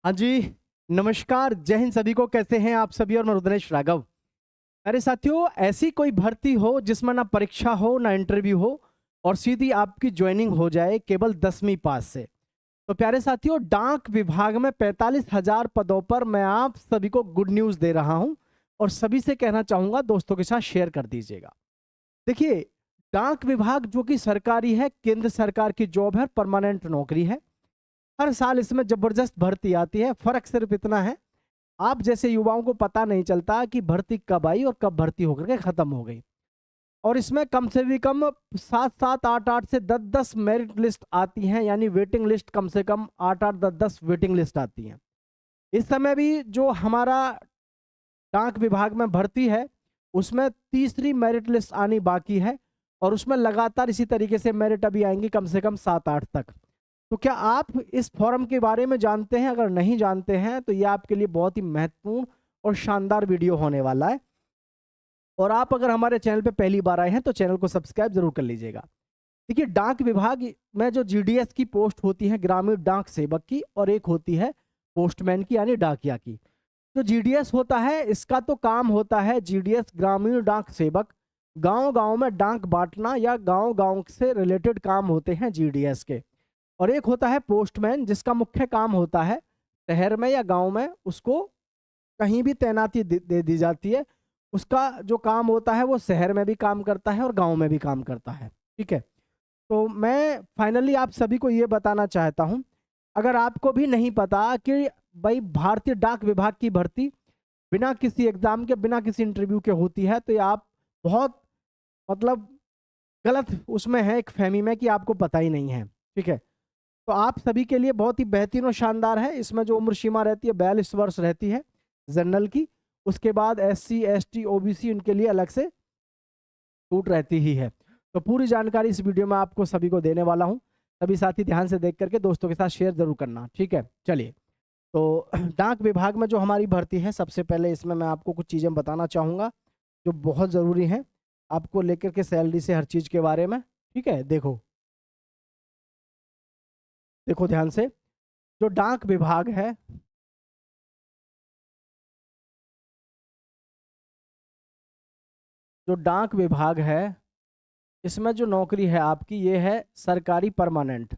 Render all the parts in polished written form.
हाँ जी, नमस्कार, जय हिंद सभी को। कैसे हैं आप सभी? और मैं रुद्रेश राघव। अरे साथियों, ऐसी कोई भर्ती हो जिसमें ना परीक्षा हो ना इंटरव्यू हो और सीधी आपकी ज्वाइनिंग हो जाए केवल 10वीं पास से। तो प्यारे साथियों, डाक विभाग में 45,000 पदों पर मैं आप सभी को गुड न्यूज़ दे रहा हूं और सभी से कहना चाहूंगा दोस्तों के साथ शेयर कर दीजिएगा। देखिए, डाक विभाग जो कि सरकारी है, केंद्र सरकार की जॉब है, परमानेंट नौकरी है। हर साल इसमें जबरदस्त भर्ती आती है। फर्क सिर्फ इतना है, आप जैसे युवाओं को पता नहीं चलता कि भर्ती कब आई और कब भर्ती होकर के खत्म हो गई। और इसमें कम से भी कम 7-7, 8-8 से 10-10 मेरिट लिस्ट आती हैं, यानी वेटिंग लिस्ट कम से कम 8-8, 10-10 वेटिंग लिस्ट आती हैं। इस समय भी जो हमारा डाक विभाग में भर्ती है, उसमें तीसरी मेरिट लिस्ट आनी बाकी है और उसमें लगातार इसी तरीके से मेरिट अभी आएंगी कम से कम 7-8 तक। तो क्या आप इस फॉर्म के बारे में जानते हैं? अगर नहीं जानते हैं तो ये आपके लिए बहुत ही महत्वपूर्ण और शानदार वीडियो होने वाला है। और आप अगर हमारे चैनल पे पहली बार आए हैं तो चैनल को सब्सक्राइब जरूर कर लीजिएगा। देखिए, डाक विभाग में जो जीडीएस की पोस्ट होती है, ग्रामीण डाक सेवक की, और एक होती है पोस्टमैन की यानी डाकिया की। जो जीडीएस होता है, इसका तो काम होता है, जीडीएस ग्रामीण डाक सेवक, गांव गांव में डाक बांटना या गांव गांव से रिलेटेड काम होते हैं जीडीएस के। और एक होता है पोस्टमैन, जिसका मुख्य काम होता है शहर में या गांव में उसको कहीं भी तैनाती दे दी जाती है। उसका जो काम होता है वो शहर में भी काम करता है और गांव में भी काम करता है। ठीक है। तो मैं फाइनली आप सभी को ये बताना चाहता हूं, अगर आपको भी नहीं पता कि भाई भारतीय डाक विभाग की भर्ती बिना किसी एग्जाम के, बिना किसी इंटरव्यू के होती है, तो ये आप बहुत मतलब गलत उसमें है, एक फहमी में, कि आपको पता ही नहीं है। ठीक है। तो आप सभी के लिए बहुत ही बेहतरीन और शानदार है। इसमें जो उम्र सीमा रहती है 42 वर्ष रहती है जनरल की। उसके बाद SC ST OBC उनके लिए अलग से छूट रहती ही है। तो पूरी जानकारी इस वीडियो में आपको सभी को देने वाला हूं। सभी साथी ध्यान से देख करके दोस्तों के साथ शेयर जरूर करना। ठीक है, चलिए। तो डाक विभाग में जो हमारी भर्ती है, सबसे पहले इसमें मैं आपको कुछ चीज़ें बताना चाहूँगा जो बहुत ज़रूरी हैं आपको लेकर के, सैलरी से हर चीज़ के बारे में। ठीक है, देखो देखो ध्यान से। जो डाक विभाग है, जो डाक विभाग है, इसमें जो नौकरी है आपकी, ये है सरकारी परमानेंट।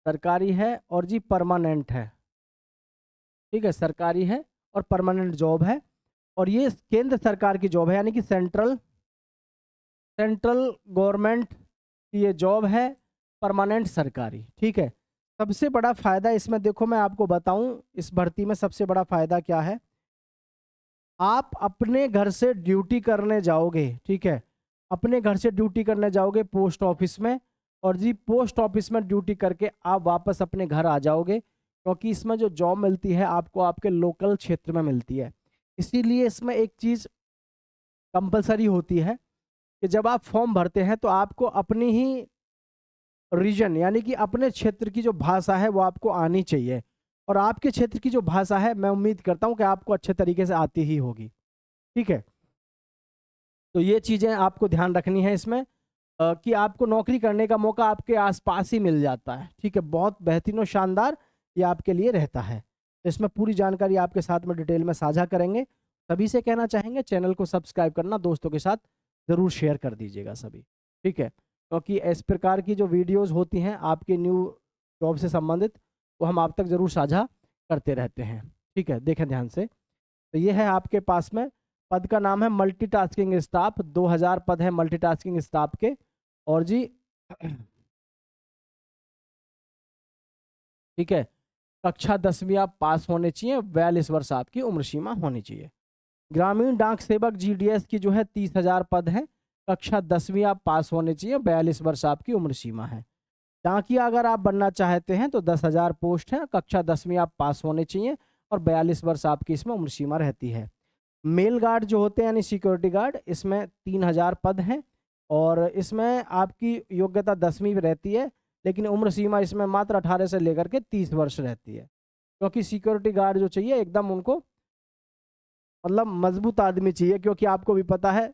सरकारी है और जी परमानेंट है। ठीक है, सरकारी है और परमानेंट जॉब है। और ये केंद्र सरकार की जॉब है, यानी कि सेंट्रल सेंट्रल गवर्नमेंट की ये जॉब है, परमानेंट सरकारी। ठीक है। सबसे बड़ा फायदा इसमें देखो, मैं आपको बताऊं इस भर्ती में सबसे बड़ा फायदा क्या है। आप अपने घर से ड्यूटी करने जाओगे। ठीक है, अपने घर से ड्यूटी करने जाओगे पोस्ट ऑफिस में, और जी पोस्ट ऑफिस में ड्यूटी करके आप वापस अपने घर आ जाओगे, क्योंकि इसमें जो जॉब मिलती है आपको आपके लोकल क्षेत्र में मिलती है। इसीलिए इसमें एक चीज़ कंपलसरी होती है कि जब आप फॉर्म भरते हैं तो आपको अपनी ही रीजन, यानी कि अपने क्षेत्र की जो भाषा है वो आपको आनी चाहिए। और आपके क्षेत्र की जो भाषा है, मैं उम्मीद करता हूँ कि आपको अच्छे तरीके से आती ही होगी। ठीक है। तो ये चीज़ें आपको ध्यान रखनी है इसमें, कि आपको नौकरी करने का मौका आपके आसपास ही मिल जाता है। ठीक है, बहुत बेहतरीन और शानदार ये आपके लिए रहता है। तो इसमें पूरी जानकारी आपके साथ में डिटेल में साझा करेंगे। सभी से कहना चाहेंगे चैनल को सब्सक्राइब करना, दोस्तों के साथ ज़रूर शेयर कर दीजिएगा सभी। ठीक है, क्योंकि इस प्रकार की जो वीडियोज़ होती हैं आपके न्यू जॉब से संबंधित, वो हम आप तक ज़रूर साझा करते रहते हैं। ठीक है, देखें ध्यान से। तो ये है आपके पास में, पद का नाम है मल्टीटास्किंग स्टाफ। 2000 पद है मल्टीटास्किंग स्टाफ के। और जी ठीक है, कक्षा 10वीं आप पास होने चाहिए, 42 वर्ष आपकी उम्र सीमा होनी चाहिए। ग्रामीण डाक सेवक जीडीएस की जो है 30,000 पद है। कक्षा 10वीं आप पास होने चाहिए, 42 वर्ष आपकी उम्र सीमा है। डाकिया अगर आप बनना चाहते हैं तो 10,000 पोस्ट है, कक्षा 10वीं आप पास होने चाहिए और 42 वर्ष आपकी इसमें उम्र सीमा रहती है। मेल गार्ड जो होते हैं यानी सिक्योरिटी गार्ड, इसमें 3,000 पद हैं और इसमें आपकी योग्यता 10वीं रहती है, लेकिन उम्र सीमा इसमें मात्र 18 से लेकर के 30 वर्ष रहती है। क्योंकि सिक्योरिटी गार्ड जो चाहिए एकदम उनको मतलब मजबूत आदमी चाहिए, क्योंकि आपको भी पता है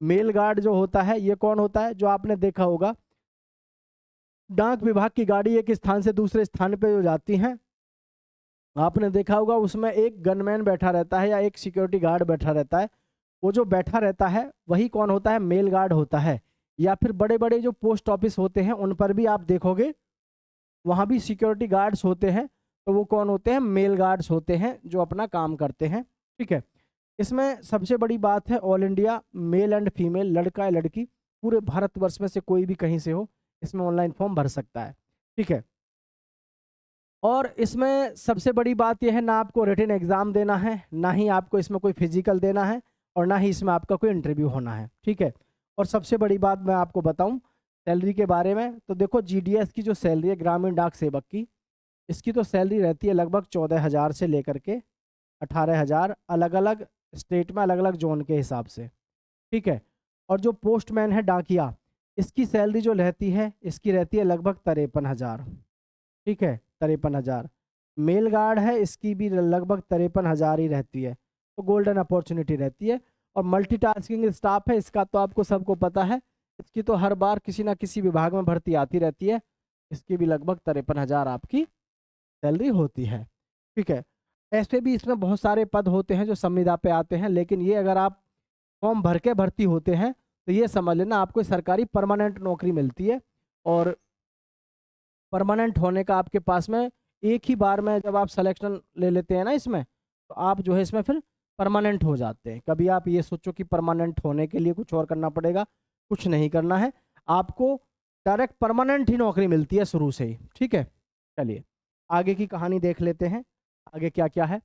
मेल गार्ड जो होता है ये कौन होता है, जो आपने देखा होगा डाक विभाग की गाड़ी एक स्थान से दूसरे स्थान पे जो जाती हैं, आपने देखा होगा उसमें एक गनमैन बैठा रहता है या एक सिक्योरिटी गार्ड बैठा रहता है। वो जो बैठा रहता है वही कौन होता है? मेल गार्ड होता है। या फिर बड़े बड़े जो पोस्ट ऑफिस होते हैं उन पर भी आप देखोगे वहाँ भी सिक्योरिटी गार्ड्स होते हैं, तो वो कौन होते हैं? मेल गार्ड्स होते हैं जो अपना काम करते हैं। ठीक है, इसमें सबसे बड़ी बात है all India male and female, लड़का या लड़की, पूरे भारतवर्ष में से कोई भी कहीं से हो इसमें ऑनलाइन फॉर्म भर सकता है। ठीक है, और इसमें सबसे बड़ी बात यह है ना आपको रिटन एग्जाम देना है, ना ही आपको इसमें कोई फिजिकल देना है, और ना ही इसमें आपका कोई इंटरव्यू होना है। ठीक है, और सबसे बड़ी बात मैं आपको बताऊं सैलरी के बारे में, तो देखो जीडीएस की जो सैलरी है ग्रामीण डाक सेवक की, इसकी तो सैलरी रहती है लगभग 14,000 से लेकर के 18,000, अलग अलग स्टेट में अलग अलग जोन के हिसाब से। ठीक है, और जो पोस्टमैन है डाकिया, इसकी सैलरी जो रहती है इसकी रहती है लगभग 53,000। ठीक है, 53,000। मेल गार्ड है इसकी भी लगभग 53,000 ही रहती है, तो गोल्डन अपॉर्चुनिटी रहती है। और मल्टीटास्किंग स्टाफ है इसका तो आपको सबको पता है, इसकी तो हर बार किसी ना किसी विभाग में भर्ती आती रहती है, इसकी भी लगभग 53,000 आपकी सैलरी होती है। ठीक है, ऐसे भी इसमें बहुत सारे पद होते हैं जो संविदा पे आते हैं, लेकिन ये अगर आप फॉर्म भर के भर्ती होते हैं तो ये समझ लेना आपको सरकारी परमानेंट नौकरी मिलती है। और परमानेंट होने का आपके पास में एक ही बार में जब आप सिलेक्शन ले लेते हैं ना इसमें, तो आप जो है इसमें फिर परमानेंट हो जाते हैं। कभी आप ये सोचो कि परमानेंट होने के लिए कुछ और करना पड़ेगा, कुछ नहीं करना है, आपको डायरेक्ट परमानेंट ही नौकरी मिलती है शुरू से ही। ठीक है, चलिए आगे की कहानी देख लेते हैं, आगे क्या क्या है।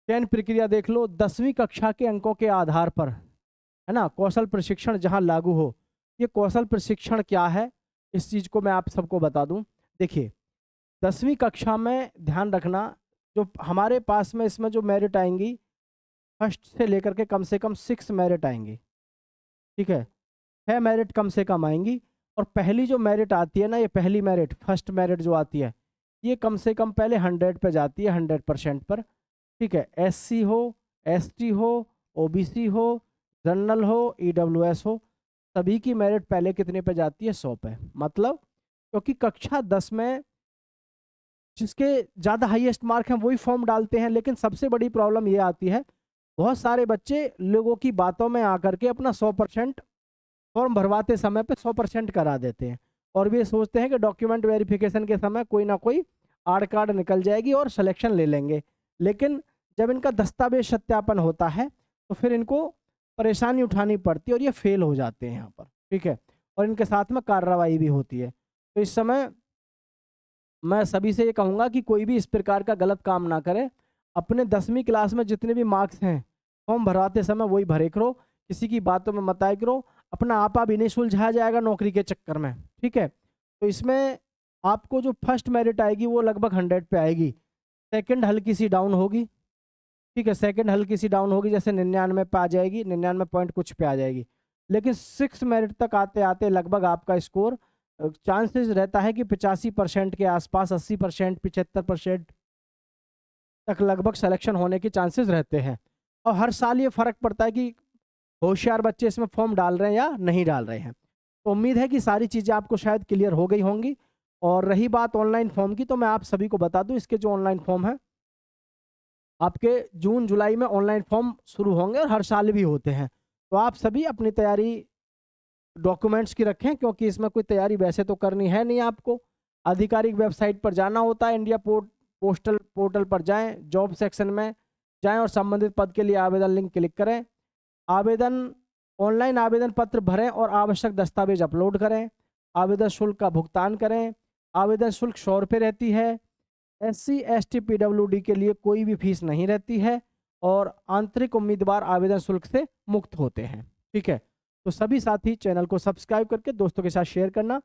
चयन प्रक्रिया देख लो, 10वीं कक्षा के अंकों के आधार पर, है ना, कौशल प्रशिक्षण जहां लागू हो। ये कौशल प्रशिक्षण क्या है इस चीज़ को मैं आप सबको बता दूं। देखिए 10वीं कक्षा में ध्यान रखना, जो हमारे पास में इसमें जो मेरिट आएंगी फर्स्ट से लेकर के कम से कम 6 मेरिट आएंगी। ठीक है, 6 मेरिट कम से कम आएंगी। और पहली जो मेरिट आती है ना, ये पहली मेरिट फर्स्ट मेरिट जो आती है ये कम से कम पहले 100 पे जाती है, 100% पर। ठीक है, SC हो, ST हो, OBC हो, जनरल हो, EWS हो, सभी की मेरिट पहले कितने पे जाती है? 100 पे। मतलब क्योंकि कक्षा 10 में जिसके ज़्यादा हाईएस्ट मार्क हैं वही फॉर्म डालते हैं, लेकिन सबसे बड़ी प्रॉब्लम ये आती है बहुत सारे बच्चे लोगों की बातों में आकर के अपना 100% फॉर्म भरवाते समय पे 100% करा देते हैं, और वे सोचते हैं कि डॉक्यूमेंट वेरिफिकेशन के समय कोई ना कोई आड़ कार्ड निकल जाएगी और सिलेक्शन ले लेंगे। लेकिन जब इनका दस्तावेज सत्यापन होता है तो फिर इनको परेशानी उठानी पड़ती है और ये फेल हो जाते हैं यहाँ पर। ठीक है, और इनके साथ में कार्रवाई भी होती है। तो इस समय मैं सभी से ये कहूँगा कि कोई भी इस प्रकार का गलत काम ना करे। अपने 10वीं क्लास में जितने भी मार्क्स हैं फॉर्म भरवाते समय वही भरे करो, किसी की बातों में मत आया करो, अपना आपा भी नहीं सुलझाया जाएगा नौकरी के चक्कर में। ठीक है, तो इसमें आपको जो फर्स्ट मेरिट आएगी वो लगभग 100 पे आएगी, सेकंड हल्की सी डाउन होगी। ठीक है, सेकंड हल्की सी डाउन होगी, जैसे 99 पे आ जाएगी, 99 पॉइंट कुछ पे आ जाएगी। लेकिन 6 मेरिट तक आते आते लगभग आपका स्कोर चांसेस रहता है कि 85% के आसपास, 80%, 75% तक लगभग सिलेक्शन होने के चांसेस रहते हैं। और हर साल ये फर्क पड़ता है कि होशियार बच्चे इसमें फॉर्म डाल रहे हैं या नहीं डाल रहे हैं। तो उम्मीद है कि सारी चीज़ें आपको शायद क्लियर हो गई होंगी। और रही बात ऑनलाइन फॉर्म की, तो मैं आप सभी को बता दूं इसके जो ऑनलाइन फॉर्म है आपके जून जुलाई में ऑनलाइन फॉर्म शुरू होंगे और हर साल भी होते हैं। तो आप सभी अपनी तैयारी डॉक्यूमेंट्स की रखें, क्योंकि इसमें कोई तैयारी वैसे तो करनी है नहीं आपको। आधिकारिक वेबसाइट पर जाना होता है, इंडिया पोस्टल पोर्टल पर जाएं, जॉब सेक्शन में जाएं और संबंधित पद के लिए आवेदन लिंक क्लिक करें। आवेदन ऑनलाइन आवेदन पत्र भरें और आवश्यक दस्तावेज अपलोड करें। आवेदन शुल्क का भुगतान करें। आवेदन शुल्क 100 रुपये रहती है। SC ST PWD के लिए कोई भी फीस नहीं रहती है और आंतरिक उम्मीदवार आवेदन शुल्क से मुक्त होते हैं। ठीक है, तो सभी साथी चैनल को सब्सक्राइब करके दोस्तों के साथ शेयर करना।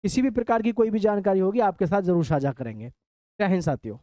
किसी भी प्रकार की कोई भी जानकारी होगी आपके साथ जरूर साझा करेंगे। जय हिंद साथियों।